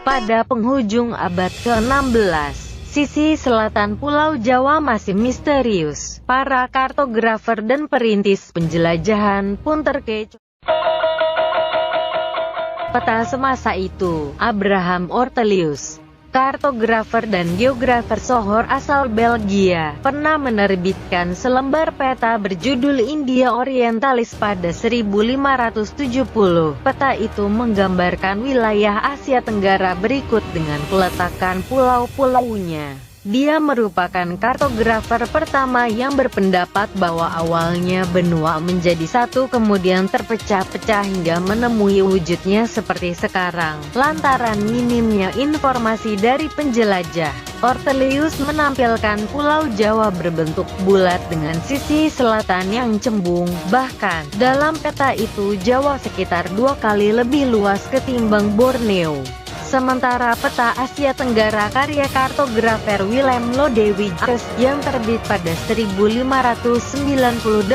Pada penghujung abad ke-16, sisi selatan Pulau Jawa masih misterius. Para kartografer dan perintis penjelajahan pun terkecoh. Peta semasa itu, Abraham Ortelius, kartografer dan geografer sohor asal Belgia, pernah menerbitkan selembar peta berjudul India Orientalis pada 1570. Peta itu menggambarkan wilayah Asia Tenggara berikut dengan peletakan pulau-pulaunya. Dia merupakan kartografer pertama yang berpendapat bahwa awalnya benua menjadi satu kemudian terpecah-pecah hingga menemui wujudnya seperti sekarang, lantaran minimnya informasi dari penjelajah. Ortelius menampilkan Pulau Jawa berbentuk bulat dengan sisi selatan yang cembung. Bahkan, dalam peta itu Jawa sekitar 2 kali lebih luas ketimbang Borneo. Sementara peta Asia Tenggara karya kartografer Willem Lodewijks yang terbit pada 1598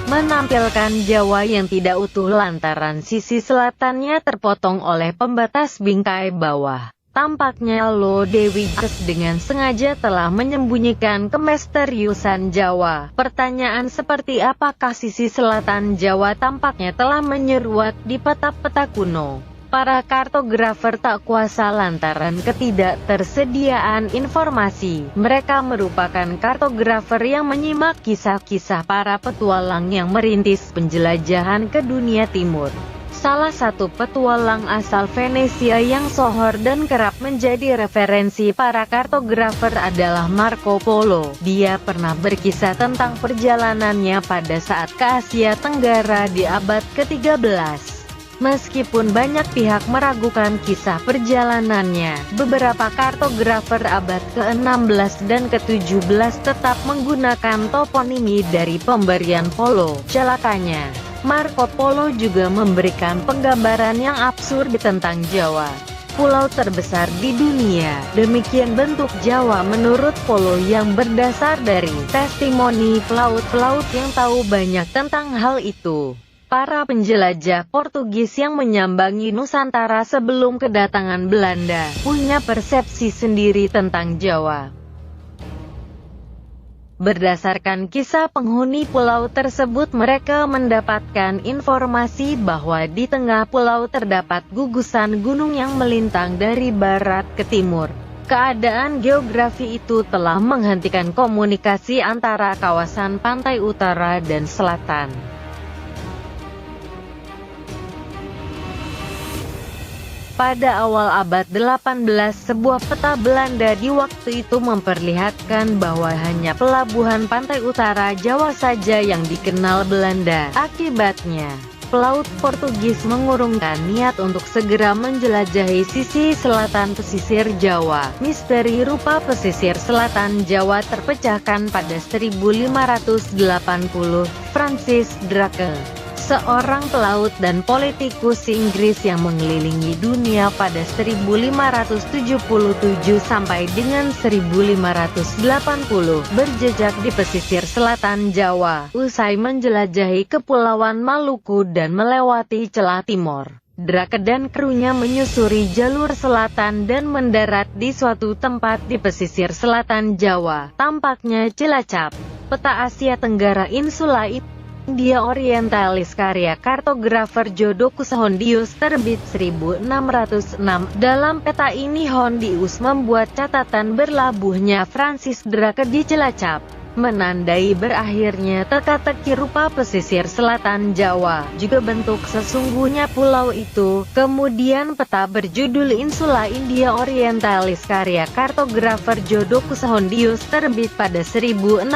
menampilkan Jawa yang tidak utuh lantaran sisi selatannya terpotong oleh pembatas bingkai bawah. Tampaknya Lodewijks dengan sengaja telah menyembunyikan kemisteriusan Jawa. Pertanyaan seperti apakah sisi selatan Jawa tampaknya telah menyeruak di peta-peta kuno. Para kartografer tak kuasa lantaran ketidaktersediaan informasi. Mereka merupakan kartografer yang menyimak kisah-kisah para petualang yang merintis penjelajahan ke dunia timur. Salah satu petualang asal Venesia yang sohor dan kerap menjadi referensi para kartografer adalah Marco Polo. Dia pernah berkisah tentang perjalanannya pada saat ke Asia Tenggara di abad ke-13. Meskipun banyak pihak meragukan kisah perjalanannya, beberapa kartografer abad ke-16 dan ke-17 tetap menggunakan toponimi dari pemberian Polo. Celakanya, Marco Polo juga memberikan penggambaran yang absurd tentang Jawa, pulau terbesar di dunia. Demikian bentuk Jawa menurut Polo yang berdasar dari testimoni pelaut-pelaut yang tahu banyak tentang hal itu. Para penjelajah Portugis yang menyambangi Nusantara sebelum kedatangan Belanda punya persepsi sendiri tentang Jawa. Berdasarkan kisah penghuni pulau tersebut, mereka mendapatkan informasi bahwa di tengah pulau terdapat gugusan gunung yang melintang dari barat ke timur. Keadaan geografi itu telah menghentikan komunikasi antara kawasan pantai utara dan selatan. Pada awal abad 18, sebuah peta Belanda di waktu itu memperlihatkan bahwa hanya pelabuhan pantai utara Jawa saja yang dikenal Belanda. Akibatnya, pelaut Portugis mengurungkan niat untuk segera menjelajahi sisi selatan pesisir Jawa. Misteri rupa pesisir selatan Jawa terpecahkan pada 1580. Francis Drake, seorang pelaut dan politikus Inggris yang mengelilingi dunia pada 1577 sampai dengan 1580, berjejak di pesisir selatan Jawa. Usai menjelajahi Kepulauan Maluku dan melewati Celah Timor, Drake dan krunya menyusuri jalur selatan dan mendarat di suatu tempat di pesisir selatan Jawa, tampaknya Cilacap. Peta Asia Tenggara Insula India Orientalis karya kartografer Jodocus Hondius terbit 1606. Dalam peta ini Hondius membuat catatan berlabuhnya Francis Drake di Cilacap, menandai berakhirnya teka-teki rupa pesisir selatan Jawa, juga bentuk sesungguhnya pulau itu. Kemudian peta berjudul Insula India Orientalis karya kartografer Jodocus Hondius terbit pada 1606.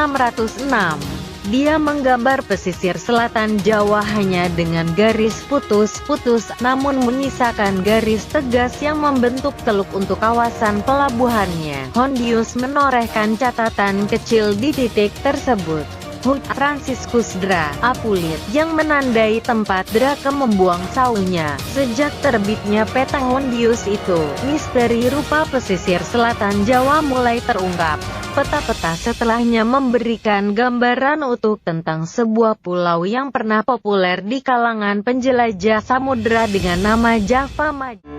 Dia menggambar pesisir selatan Jawa hanya dengan garis putus-putus, namun menyisakan garis tegas yang membentuk teluk untuk kawasan pelabuhannya. Hondius menorehkan catatan kecil di titik tersebut. Franciscus Dra. Apulit, yang menandai tempat Drake membuang saunya. Sejak terbitnya peta Hondius itu, misteri rupa pesisir selatan Jawa mulai terungkap. Peta-peta setelahnya memberikan gambaran utuh tentang sebuah pulau yang pernah populer di kalangan penjelajah samudera dengan nama Java Majapahit.